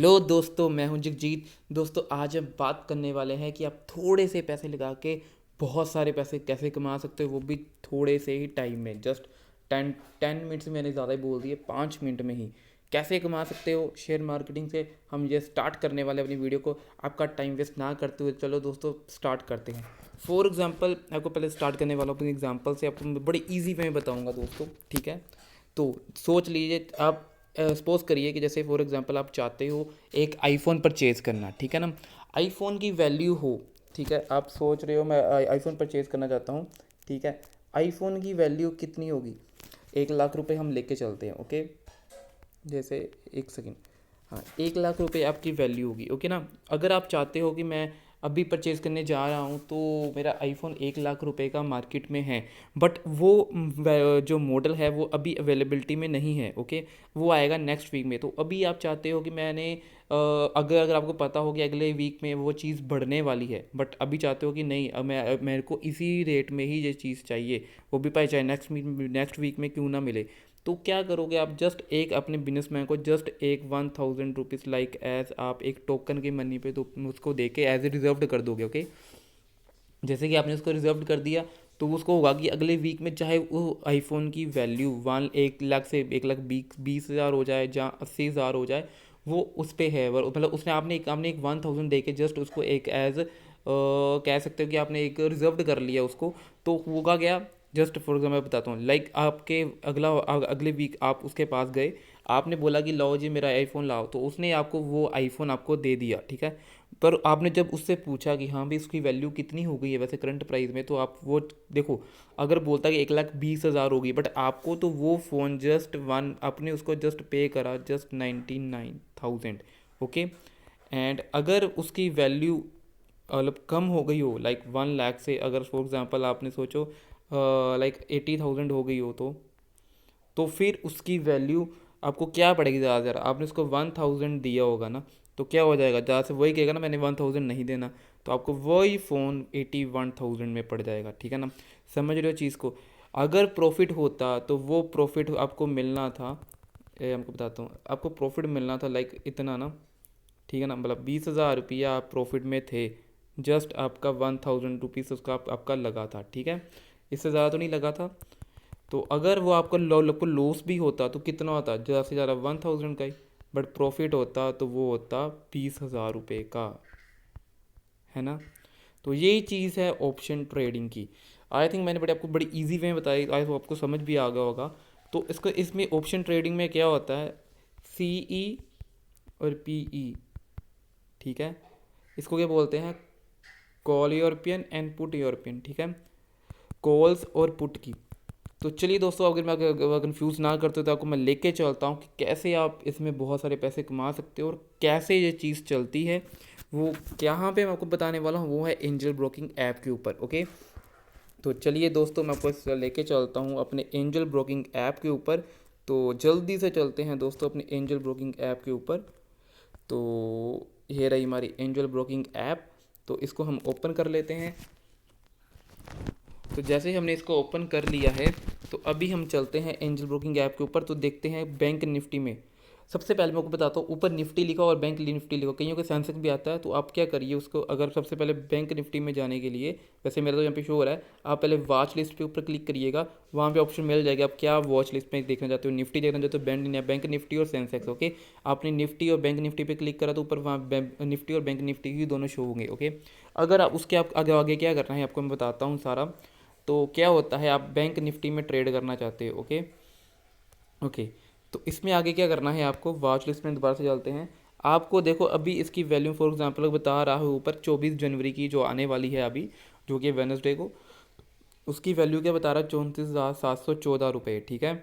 Hello दोस्तों, मैं हूं जगजीत। दोस्तों, आज हम बात करने वाले हैं कि आप थोड़े से पैसे लगा के बहुत सारे पैसे कैसे कमा सकते हो, वो भी थोड़े से ही टाइम में। जस्ट टेन टेन मिनट्स में, मैंने ज़्यादा ही बोल दिए, 5 मिनट में ही कैसे कमा सकते हो शेयर मार्केटिंग से। हम ये स्टार्ट करने वाले अपनी वीडियो को। आपका टाइम वेस्ट ना करते हुए चलो दोस्तों स्टार्ट करते हैं। फॉर एग्जाम्पल, आपको पहले स्टार्ट करने वाला अपनी एग्जाम्पल से, आपको मैं बड़ी ईजी वे में बताऊँगा दोस्तों, ठीक है। तो सोच लीजिए आप, सपोज करिए कि जैसे फॉर एग्जांपल आप चाहते हो एक आईफोन परचेज़ करना, ठीक है ना। आईफोन की वैल्यू हो, ठीक है, आप सोच रहे हो मैं आईफोन परचेज़ करना चाहता हूँ, ठीक है। आईफोन की वैल्यू कितनी होगी? 1 लाख रुपए हम लेके चलते हैं, ओके। जैसे, एक सेकेंड, हाँ, 1 लाख रुपए आपकी वैल्यू होगी, ओके ना। अगर आप चाहते हो कि मैं अभी परचेज़ करने जा रहा हूँ तो मेरा आईफोन 1 लाख रुपए का मार्केट में है, बट वो जो मॉडल है वो अभी अवेलेबिलिटी में नहीं है, ओके। वो आएगा नेक्स्ट वीक में। तो अभी आप चाहते हो कि मैंने अगर अगर आपको पता हो कि अगले वीक में वो चीज़ बढ़ने वाली है, बट अभी चाहते हो कि नहीं, अब मेरे को इसी रेट में ही ये चीज़ चाहिए, वो भी चाहे नेक्स्ट वीक में क्यों ना मिले। तो क्या करोगे आप? जस्ट एक अपने बिजनेसमैन को जस्ट एक 1000 रुपीज़, लाइक एज आप एक टोकन की मनी पे तो उसको दे के एज ए रिजर्व्ड कर दोगे, ओके। जैसे कि आपने उसको रिजर्व कर दिया, तो उसको होगा कि अगले वीक में चाहे वो आईफोन की वैल्यू 1 लाख से 1 लाख 20 हज़ार हो जाए, जहाँ 80 हज़ार हो जाए, वो उस पर है। मतलब उसने आपने एक 1000 दे के जस्ट उसको एक एज कह सकते हो कि आपने एक रिजर्व्ड कर लिया उसको। तो होगा क्या, जस्ट फॉर एग्जाम्पल मैं बताता हूँ, लाइक आपके अगले वीक आप उसके पास गए, आपने बोला कि लाओ जी मेरा आईफोन लाओ, तो उसने आपको वो आईफोन आपको दे दिया, ठीक है। पर आपने जब उससे पूछा कि हाँ भाई इसकी वैल्यू कितनी हो गई है वैसे करंट प्राइस में, तो आप वो देखो, अगर बोलता कि 1 लाख 20 हज़ार होगी, बट आपको तो वो फ़ोन जस्ट वन, आपने उसको जस्ट पे करा जस्ट 99,000, ओके। एंड अगर उसकी वैल्यू मतलब कम हो गई हो, लाइक 1 लाख से, अगर फॉर एग्जांपल आपने सोचो लाइक 80,000 हो गई हो, तो फिर उसकी वैल्यू आपको क्या पड़ेगी? ज़्यादा से ज़्यादा आपने उसको 1000 दिया होगा ना, तो क्या हो जाएगा, ज़्यादा से वही कहेगा ना मैंने 1000 नहीं देना, तो आपको वही फ़ोन 81,000 में पड़ जाएगा, ठीक है ना। समझ रहे हो चीज़ को? अगर प्रॉफिट होता तो वो प्रॉफिट आपको मिलना था, हमको बताता हूँ, आपको प्रॉफिट मिलना था लाइक इतना ना, ठीक है ना। मतलब 20,000 रुपया आप प्रॉफिट में थे, जस्ट आपका 1000 रुपीज़ उसका आपका लगा था, ठीक है। इससे ज़्यादा तो नहीं लगा था। तो अगर वो आपको लॉस भी होता तो कितना होता? ज़्यादा से ज़्यादा 1000 का ही। बट प्रॉफिट होता तो वो होता 20,000 रुपये का, है ना। तो यही चीज़ है ऑप्शन ट्रेडिंग की। आई थिंक मैंने आपको बड़ी इजी वे में बताई, आई होप आपको समझ भी आ गया होगा। तो इसको, इसमें ऑप्शन ट्रेडिंग में क्या होता है, सी ई और पी ई, ठीक है। इसको क्या बोलते हैं? Call European and put European, ठीक है। कॉल्स और पुट की। तो चलिए दोस्तों, अगर मैं कंफ्यूज ना करते हो तो आपको मैं लेके चलता हूँ कि कैसे आप इसमें बहुत सारे पैसे कमा सकते हो और कैसे ये चीज़ चलती है। वो यहाँ पे मैं आपको बताने वाला हूँ, वो है एंजल ब्रोकिंग ऐप के ऊपर, ओके। तो चलिए दोस्तों, मैं आपको लेके चलता हूँ अपने एंजल ब्रोकिंग ऐप के ऊपर। तो जल्दी से चलते हैं दोस्तों अपने एंजल ब्रोकिंग ऐप के ऊपर। तो ये रही हमारी एंजल ब्रोकिंग ऐप। तो इसको हम ओपन कर लेते हैं। तो जैसे ही हमने इसको ओपन कर लिया है, तो अभी हम चलते हैं एंजल ब्रोकिंग ऐप के ऊपर। तो देखते हैं बैंक निफ्टी में। सबसे पहले मैं आपको बताता हूँ, ऊपर निफ्टी लिखा और बैंक निफ्टी लिखा, कईयों के सेंसेक्स भी आता है। तो आप क्या करिए उसको, अगर सबसे पहले बैंक निफ्टी में जाने के लिए, वैसे मेरा तो यहाँ पे शो हो रहा है, आप पहले वॉच लिस्ट के ऊपर क्लिक करिएगा, वहाँ पे ऑप्शन मिल जाएगा आप क्या वॉच लिस्ट में देखना चाहते हो, निफ्टी देखना चाहते हो, बैंक निफ्टी और सेंसेक्स, ओके। आपने निफ्टी और बैंक निफ्टी पे क्लिक करा तो ऊपर वहाँ निफ्टी और बैंक निफ्टी ही दोनों शो होंगे, ओके। अगर आप उसके आप आगे आगे क्या करना है आपको मैं बताता हूँ सारा। तो क्या होता है, आप बैंक निफ्टी में ट्रेड करना चाहते हो, ओके। ओके, तो इसमें आगे क्या करना है आपको, वॉच लिस्ट में दोबारा से चलते हैं। आपको देखो अभी इसकी वैल्यू फॉर एग्जांपल बता रहा है ऊपर 24 जनवरी की जो आने वाली है अभी, जो कि वेनसडे को, उसकी वैल्यू क्या बता रहा है, 34,714 रुपये, ठीक है।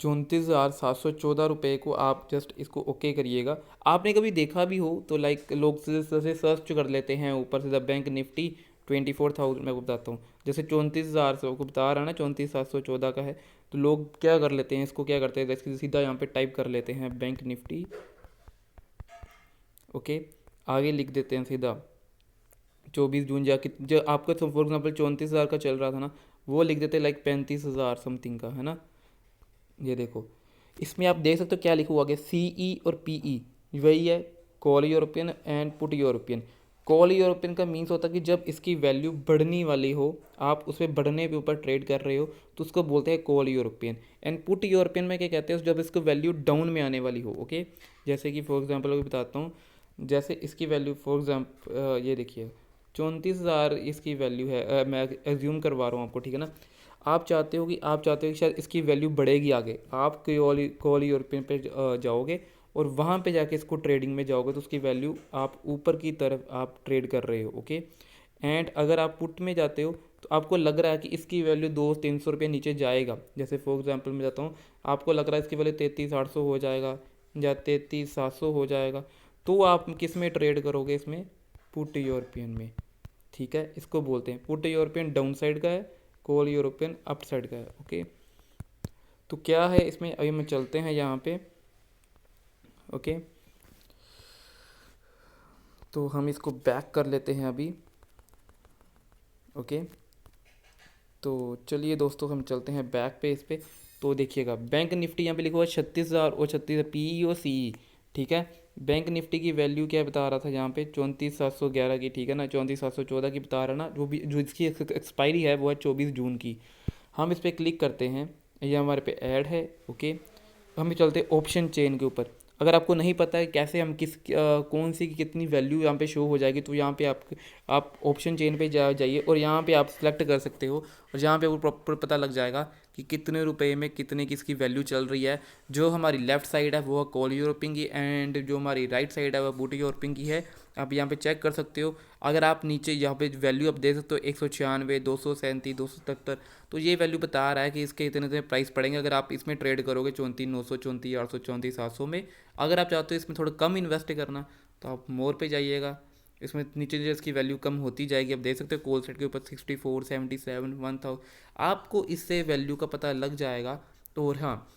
34,714 रुपये को आप जस्ट इसको ओके करिएगा। आपने कभी देखा भी हो तो लाइक लोग से सर्च कर लेते हैं ऊपर से द बैंक निफ्टी 24,000, मैं को बताता हूँ, जैसे 34,000 से आपको बता रहा है ना, 34,714 का है। तो लोग क्या कर लेते हैं, इसको क्या करते हैं, जैसे सीधा यहाँ पे टाइप कर लेते हैं बैंक निफ्टी, ओके। आगे लिख देते हैं सीधा 24 जून, जाके जो आपका फॉर एग्जाम्पल 34,000 का चल रहा था ना, वो लिख देते लाइक 35,000 समथिंग का, है ना। ये देखो, इसमें आप देख सकते हो क्या लिखा हुआ आगे, सी ई और पी ई, वही है call European and put European. Call European का मीन्स होता है कि जब इसकी वैल्यू बढ़ने वाली हो, आप उसमें बढ़ने के ऊपर ट्रेड कर रहे हो, तो उसको बोलते हैं call European. And put European में क्या कहते हैं, जब इसको वैल्यू डाउन में आने वाली हो। ओके, जैसे कि फॉर एग्जांपल अभी बताता हूँ। जैसे इसकी वैल्यू फॉर एग्जांपल ये देखिए 34,000 इसकी वैल्यू है, मैं एज्यूम करवा रहा हूँ आपको, ठीक है ना। आप चाहते हो कि शायद इसकी वैल्यू बढ़ेगी आगे, आप कॉल यूरोपियन पे जाओगे और वहाँ पे जाके इसको ट्रेडिंग में जाओगे, तो उसकी वैल्यू आप ऊपर की तरफ आप ट्रेड कर रहे हो। ओके, एंड अगर आप पुट में जाते हो तो आपको लग रहा है कि इसकी वैल्यू 200-300 रुपये नीचे जाएगा। जैसे फॉर एग्जांपल मैं जाता हूँ, आपको लग रहा है इसकी वैल्यू 33,800 हो जाएगा या 33,700 हो जाएगा, तो आप किस में ट्रेड करोगे, इसमें पुट यूरोपियन में। ठीक है, इसको बोलते हैं पुट यूरोपियन डाउन साइड का है, कॉल यूरोपियन अप साइड का है। ओके, तो क्या है इसमें, अभी हम चलते हैं यहाँ पे। ओके, तो हम इसको बैक कर लेते हैं अभी। ओके, तो चलिए दोस्तों हम चलते हैं बैक पे इस पे। तो देखिएगा बैंक निफ्टी यहाँ पे लिखा हुआ है 36,000 और 36 PEO CE। ठीक है, बैंक निफ्टी की वैल्यू क्या बता रहा था यहाँ पे, 34,711 की, ठीक है ना, 34,714 की बता रहा ना, जो इसकी एक्सपायरी है वो है 24 जून की। हम इस पर क्लिक करते हैं, ये हमारे पे ऐड है। ओके, हम चलते हैं ऑप्शन चेन के ऊपर। अगर आपको नहीं पता है कैसे हम कौन सी की कितनी वैल्यू यहाँ पे शो हो जाएगी, तो यहाँ पे आप ऑप्शन चेन पे जाइए और यहाँ पे आप सिलेक्ट कर सकते हो, और यहाँ पे वो प्रॉपर पता लग जाएगा कि कितने रुपए में कितने किसकी वैल्यू चल रही है। जो हमारी लेफ्ट साइड है वो कॉल यूरोपिंग की, एंड जो हमारी राइट साइड है वो बूटी यूरोपिंग की है। आप यहाँ पे चेक कर सकते हो। अगर आप नीचे यहाँ पे वैल्यू आप दे सकते हो 196, 237, 277, तो ये वैल्यू बता रहा है कि इसके इतने इतने प्राइस पड़ेंगे अगर आप इसमें ट्रेड करोगे 34,900, 34,800, 34,700 में। अगर आप चाहते हो इसमें थोड़ा कम इन्वेस्ट करना, तो आप मोर पे जाइएगा। इसमें नीचे जो इसकी वैल्यू कम होती जाएगी, आप देख सकते हो कॉल सेट के ऊपर 64, 77, 1000, आपको इससे वैल्यू का पता लग जाएगा। तो और हाँ,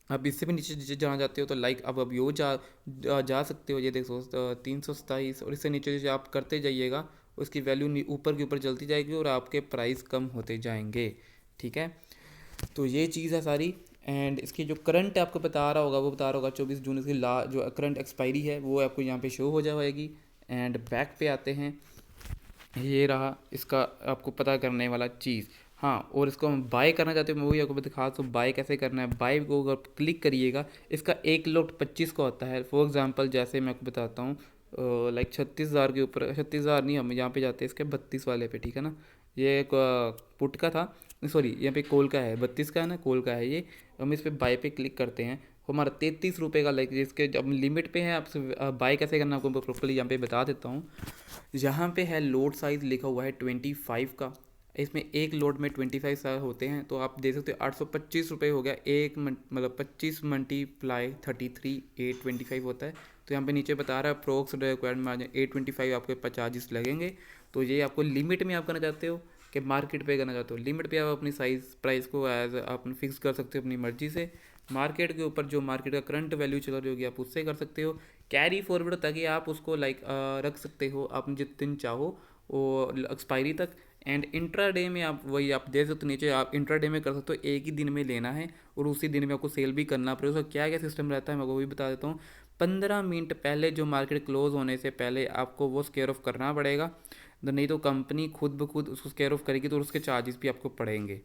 अब इससे भी नीचे जाना चाहते हो तो लाइक अब यो जा सकते हो, ये देखो 327, और इससे नीचे जो आप करते जाइएगा उसकी वैल्यू ऊपर के ऊपर चलती जाएगी और आपके प्राइस कम होते जाएंगे। ठीक है, तो ये चीज़ है सारी। एंड इसकी जो करंट आपको बता रहा होगा, वो बता रहा होगा 24 जून इसकी जो करंट एक्सपायरी है वो आपको यहाँ पे शो हो जाएगी। एंड बैक पे आते हैं, ये रहा इसका आपको पता करने वाला चीज़। हाँ, और इसको हम बाय करना चाहते हो, मैं वही आपको दिखा, तो बाय कैसे करना है। बाय को अगर क्लिक करिएगा, इसका एक लॉट 25 का होता है। फॉर एग्जांपल जैसे मैं आपको बताता हूँ, लाइक 36,000 के ऊपर, 36,000 नहीं, हम यहाँ पे जाते हैं इसके 32 वाले पे, ठीक है ना। ये एक पुट का था, सॉरी यहाँ पे कॉल का है, 32 का है ना, कॉल का है ये। हम इस पर बाय पे क्लिक करते हैं, हमारा 33 रुपये का, लाइक जिसके जब लिमिट पे है, आपसे बाय कैसे करना आपको प्रॉपर्ली यहाँ पे बता देता हूँ। यहाँ पे है लोड साइज़ लिखा हुआ है 25 का, इसमें एक लोड में 25 होते हैं, तो आप देख सकते हो 825 रुपये हो गया एक मतलब 25 मल्टीप्लाई 33, 825 होता है। तो यहाँ पे नीचे बता रहा है अप्रोक्स रिक्वायर्ड मार्जिन 825 आपके चार्जेस लगेंगे। तो ये आपको लिमिट में आप करना चाहते हो कि मार्केट पे करना चाहते हो। लिमिट पे आप अपनी साइज़ प्राइस को एज आप फिक्स कर सकते हो अपनी मर्जी से। मार्केट के ऊपर जो मार्केट का करंट वैल्यू चल रही होगी आप उससे कर सकते हो। कैरी फॉरवर्ड ताकि आप उसको लाइक रख सकते हो आप जितने दिन चाहो वो एक्सपायरी तक। एंड इंट्राडे में आप वही आप दे सकते हो नीचे, आप इंट्राडे में कर सकते हो, एक ही दिन में लेना है और उसी दिन में आपको सेल भी करना पड़ेगा। उसका क्या क्या सिस्टम रहता है मैं वो भी बता देता हूँ। 15 मिनट पहले जो मार्केट क्लोज होने से पहले आपको वो स्केयर ऑफ करना पड़ेगा, नहीं तो कंपनी खुद ब खुद उसको स्केयर ऑफ करेगी तो उसके चार्जेस भी आपको पड़ेंगे।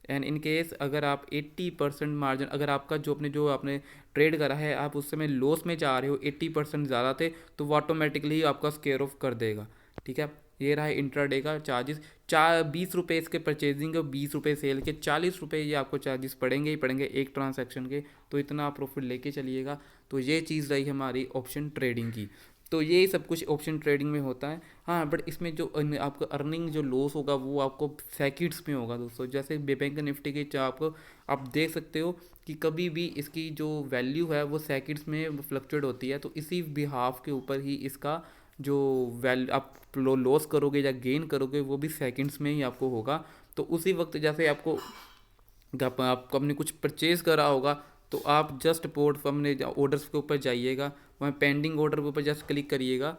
एंड इन केस अगर आप 80% मार्जिन, अगर आपका जो आपने ट्रेड करा है आप उस समय लॉस में जा रहे हो, 80% ज़्यादा थे, तो वो ऑटोमेटिकली आपका स्केयर ऑफ कर देगा। ठीक है, ये रहा इंट्राडे का चार्जेस। 20 रुपये इसके परचेजिंग और 20 रुपये सेल के, 40 रुपये ये आपको चार्जेस पड़ेंगे ही पड़ेंगे एक ट्रांसैक्शन के। तो इतना आप प्रॉफिट लेके चलिएगा। तो ये चीज़ रही हमारी ऑप्शन ट्रेडिंग की। तो ये सब कुछ ऑप्शन ट्रेडिंग में होता है। हाँ, बट इसमें जो आपका अर्निंग जो लॉस होगा वो आपको सेकंड्स में होगा दोस्तों। जैसे बैंक निफ्टी के आपको आप देख सकते हो कि कभी भी इसकी जो वैल्यू है वो सेकंड्स में फ्लक्चुएट होती है, तो इसी बिहाफ के ऊपर ही इसका जो आप लॉस करोगे या गेन करोगे वो भी सेकंड्स में ही आपको होगा। तो उसी वक्त जैसे आपको आपने कुछ परचेज़ करा होगा, तो आप जस्ट पोर्ट अपने ऑर्डर्स के ऊपर जाइएगा, वहाँ पेंडिंग ऑर्डर के ऊपर जस्ट क्लिक करिएगा।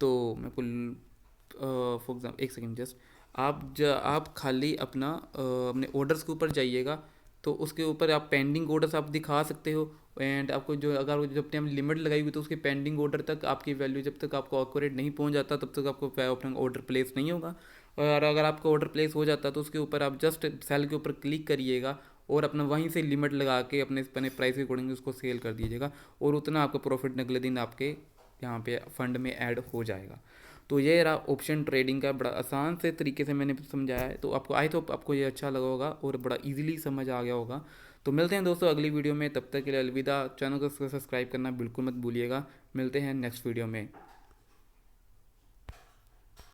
तो मैं को फॉर एग्जाम्पल एक सेकेंड जस्ट, आप खाली अपना अपने ऑर्डर्स के ऊपर जाइएगा, तो उसके ऊपर आप पेंडिंग ऑर्डर्स आप दिखा सकते हो। एंड आपको जो अगर जब टाइम लिमिट लगाई हुई तो उसके पेंडिंग ऑर्डर तक आपकी वैल्यू जब तक आपको एक्यूरेट नहीं पहुंच जाता तब तक आपको अपना ऑर्डर प्लेस नहीं होगा। और अगर आपका ऑर्डर प्लेस हो जाता तो उसके ऊपर आप जस्ट सेल के ऊपर क्लिक करिएगा और अपना वहीं से लिमिट लगा के अपने प्राइस के अकॉर्डिंग उसको सेल कर दीजिएगा और उतना आपका प्रॉफिट अगले दिन आपके यहाँ पे फंड में ऐड हो जाएगा। तो ये रहा ऑप्शन ट्रेडिंग का, बड़ा आसान से तरीके से मैंने समझाया है। तो आपको आई होप आपको ये अच्छा लगा होगा और बड़ा इजीली समझ आ गया होगा। तो मिलते हैं दोस्तों अगली वीडियो में, तब तक के लिए अलविदा। चैनल को सब्सक्राइब करना बिल्कुल मत भूलिएगा। मिलते हैं नेक्स्ट वीडियो में।